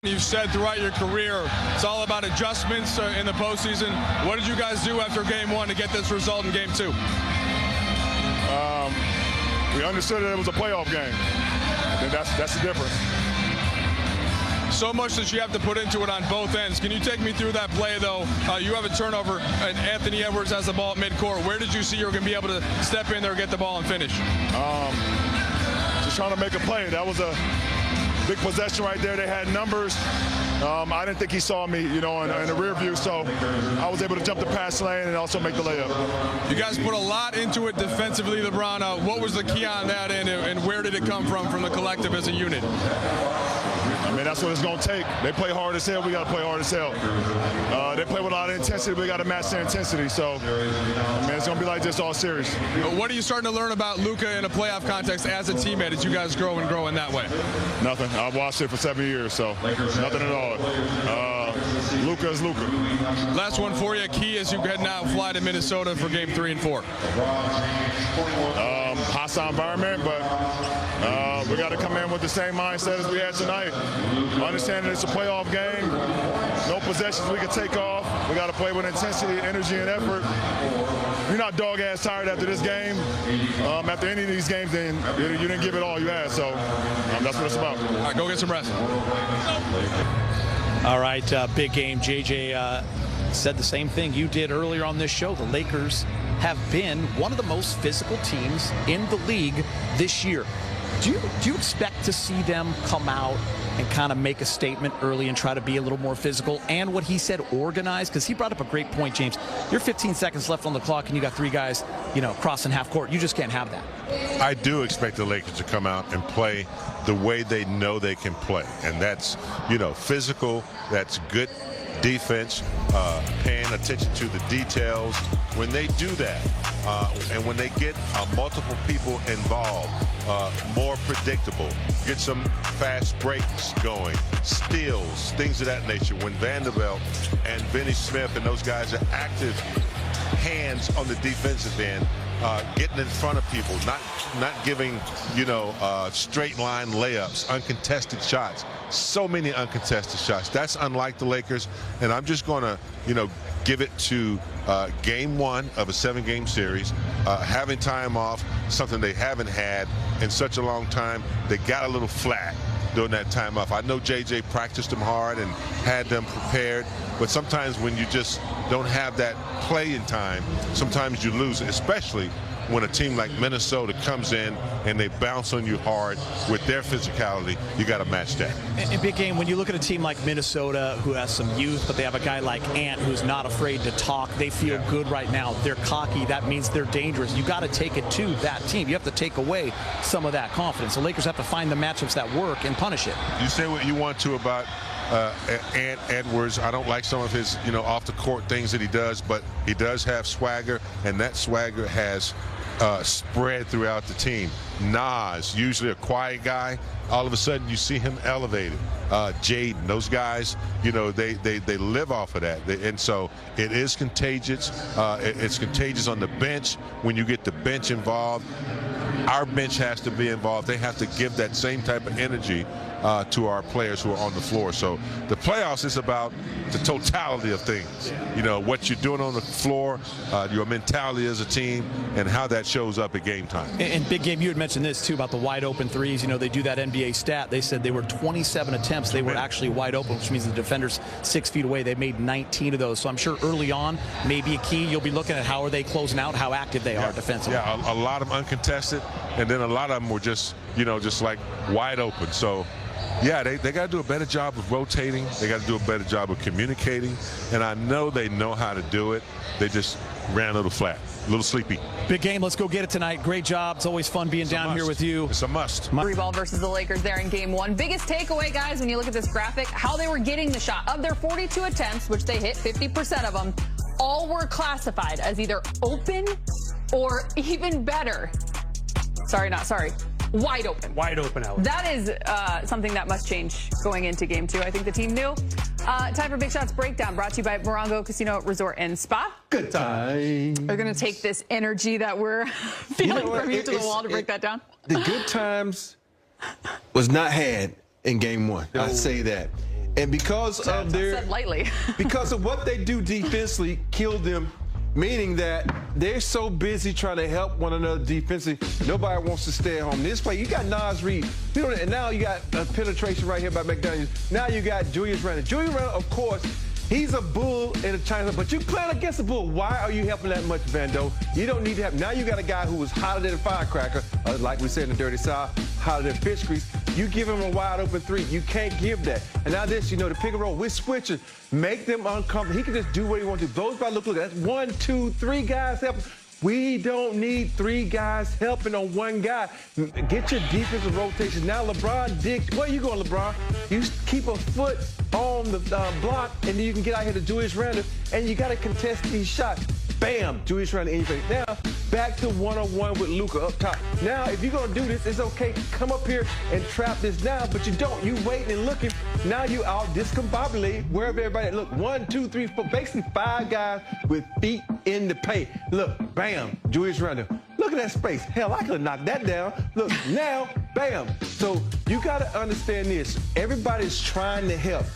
You've said throughout your career, it's all about adjustments in the postseason. What did you guys do after game one to get this result in game two? We understood that it was a playoff game. And that's the difference. So much that you have to put into it on both ends. Can you take me through that play, though? You have a turnover, and Anthony Edwards has the ball at midcourt. Where did you see you were going to be able to step in there, get the ball, and finish? Just trying to make a play. That was a big possession right there. They had numbers. I didn't think he saw me, in the rear view, so I was able to jump the pass lane and also make the layup. You guys put a lot into it defensively, LeBron. What was the key on that end, and where did it come from the collective as a unit? I mean, that's what it's going to take. They play hard as hell. We got to play hard as hell. They play with a lot of intensity. We got to match their intensity. So, man, it's going to be like this all series. What are you starting to learn about Luka in a playoff context as a teammate as you guys grow in that way? Nothing. I've watched it for 7 years, so nothing at all. Luka is Luka. Last one for you. Key as you head now fly to Minnesota for game 3 and 4. Hostile environment, but we got to come in with the same mindset as we had tonight. Understanding it's a playoff game. No possessions we can take off. We got to play with intensity, energy, and effort. If you're not dog-ass tired after this game, after any of these games, then you didn't give it all you had. So that's what it's about. All right, go get some rest. All right, big game. JJ said the same thing you did earlier on this show. The Lakers have been one of the most physical teams in the league this year. Do you expect to see them come out and kind of make a statement early and try to be a little more physical? And what he said, organized, because he brought up a great point, James. You're 15 seconds left on the clock and you got 3 guys, crossing half court. You just can't have that. I do expect the Lakers to come out and play the way they know they can play. And that's, physical, that's good defense, paying attention to the details. When they do that, and when they get multiple people involved, more predictable, get some fast breaks going, steals, things of that nature. When Vanderbilt and Finney-Smith and those guys are active hands on the defensive end, getting in front of people, not giving, straight line layups, uncontested shots. So many uncontested shots. That's unlike the Lakers. And I'm just going to, give it to game 1 of a 7-game series. Having time off, something they haven't had in such a long time. They got a little flat during that time off. I know JJ practiced them hard and had them prepared, but sometimes when you just don't have that playing time, sometimes you lose it, especially when a team like Minnesota comes in and they bounce on you hard with their physicality. You got to match that. In big game, when you look at a team like Minnesota who has some youth, but they have a guy like Ant who's not afraid to talk, they feel good right now. They're cocky. That means they're dangerous. You got to take it to that team. You have to take away some of that confidence. The Lakers have to find the matchups that work and punish it. You say what you want to about Ant Edwards. I don't like some of his, off the court things that he does, but he does have swagger, and that swagger has spread throughout the team. Nas, usually a quiet guy, all of a sudden you see him elevated. Jaden, those guys, they live off of that. And so it is contagious. It's contagious on the bench. When you get the bench involved, our bench has to be involved. They have to give that same type of energy to our players who are on the floor. So the playoffs is about the totality of things. What you're doing on the floor, your mentality as a team, and how that shows up at game time. In big game, you had mentioned this too about the wide open threes. They do that NBA stat. They said they were 27 attempts. They were actually wide open, which means the defender's 6 feet away. They made 19 of those. So I'm sure early on, maybe a key. You'll be looking at how are they closing out, how active they are defensively. Yeah, a lot of them uncontested, and then a lot of them were just, just like wide open. So yeah, they got to do a better job of rotating. They got to do a better job of communicating. And I know they know how to do it. They just ran a little flat, a little sleepy. Big game. Let's go get it tonight. Great job. It's always fun being down here with you. It's a must. Three ball versus the Lakers there in game 1. Biggest takeaway, guys, when you look at this graphic, how they were getting the shot. Of their 42 attempts, which they hit 50% of them, all were classified as either open or even better. Wide open. Wide open, Alex. That is something that must change going into game 2. I think the team knew. Time for Big Shots Breakdown, brought to you by Morongo Casino Resort and Spa. Good time. We're going to take this energy that we're feeling from you to the wall to break that down. The good times was not had in game 1. I'd say that. And because of said lightly. because of what they do defensively, killed them. Meaning that they're so busy trying to help one another defensively, nobody wants to stay at home. This play, you got Nas Reed, and now you got a penetration right here by McDaniels. Now you got Julius Randle. Julius Randle, of course, he's a bull in a China, but you playing against a bull. Why are you helping that much, Vando? You don't need to have. Now you got a guy who was hotter than a firecracker, like we said in the Dirty South, hotter than fish grease. You give him a wide open three. You can't give that. And now this, the pick and roll, we're switching. Make them uncomfortable. He can just do what he wants to do. Those by look, that's 1, 2, 3 guys helping. We don't need 3 guys helping on one guy. Get your defensive rotation. Now LeBron digs. Where you going, LeBron? You keep a foot on the block, and then you can get out here to Julius Randle, and you got to contest these shots. Bam, Julius Randle in your face. Now, back to one-on-one with Luka up top. Now, if you're going to do this, it's okay. Come up here and trap this down, but you don't. You waiting and looking. Now you out discombobulated wherever everybody. Look, 1, 2, 3, 4, basically 5 guys with feet in the paint. Look, bam, Julius Randle. Look at that space. Hell, I could have knocked that down. Look, now, bam. So you got to understand this. Everybody's trying to help.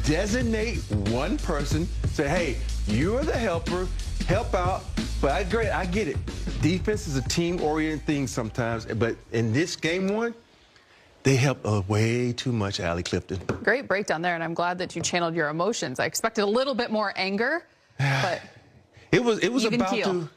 Designate one person. Say, hey, you're the helper. Help out. But I get it. Defense is a team-oriented thing sometimes. But in this game 1, they help way too much, Allie Clifton. Great breakdown there, and I'm glad that you channeled your emotions. I expected a little bit more anger, but it was about keel. to.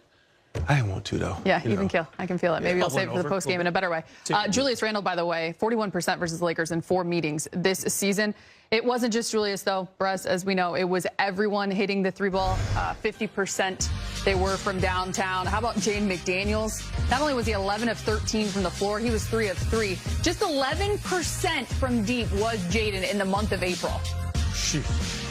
I didn't want to, though. Yeah, even kill. I can feel it. Maybe you'll save it for the postgame in a better way. Julius Randle, by the way, 41% versus the Lakers in 4 meetings this season. It wasn't just Julius, though, Brez, as we know. It was everyone hitting the 3-ball. 50% they were from downtown. How about Jaden McDaniels? Not only was he 11 of 13 from the floor, he was 3 of 3. Just 11% from deep was Jaden in the month of April.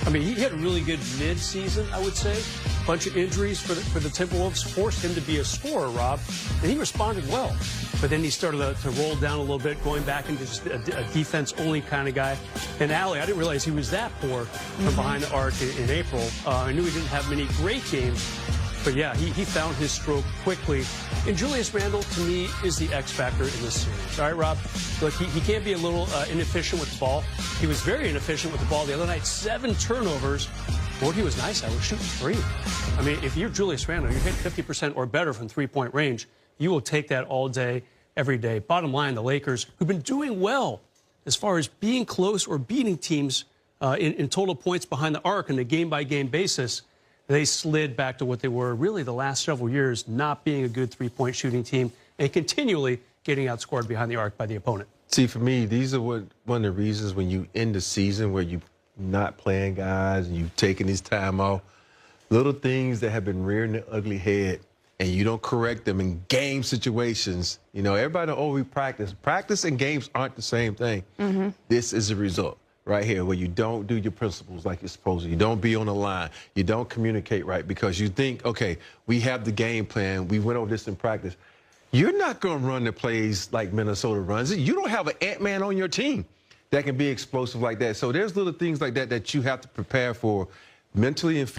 I mean, he had a really good mid-season, I would say. Bunch of injuries for the Timberwolves forced him to be a scorer, Rob, and he responded well. But then he started to roll down a little bit, going back into just a defense-only kind of guy. And Allie, I didn't realize he was that poor from behind the arc in April. I knew he didn't have many great games. But, yeah, he found his stroke quickly. And Julius Randle, to me, is the X factor in this series. All right, Rob? Look, he can't be a little inefficient with the ball. He was very inefficient with the ball the other night. 7 turnovers. Lord, he was nice. I was shooting 3. I mean, if you're Julius Randle, you hit 50% or better from three-point range, you will take that all day, every day. Bottom line, the Lakers, who've been doing well as far as being close or beating teams in total points behind the arc on a game-by-game basis, they slid back to what they were really the last several years, not being a good three-point shooting team and continually getting outscored behind the arc by the opponent. See, for me, these are one of the reasons when you end the season where you not playing guys and you taking this time off, little things that have been rearing their ugly head and you don't correct them in game situations. Everybody know, we practice. Practice and games aren't the same thing. This is a result right here where you don't do your principles like you're supposed to. You don't be on the line. You don't communicate right because you think, okay, we have the game plan. We went over this in practice. You're not going to run the plays like Minnesota runs it. You don't have an Ant-Man on your team that can be explosive like that. So there's little things like that that you have to prepare for mentally and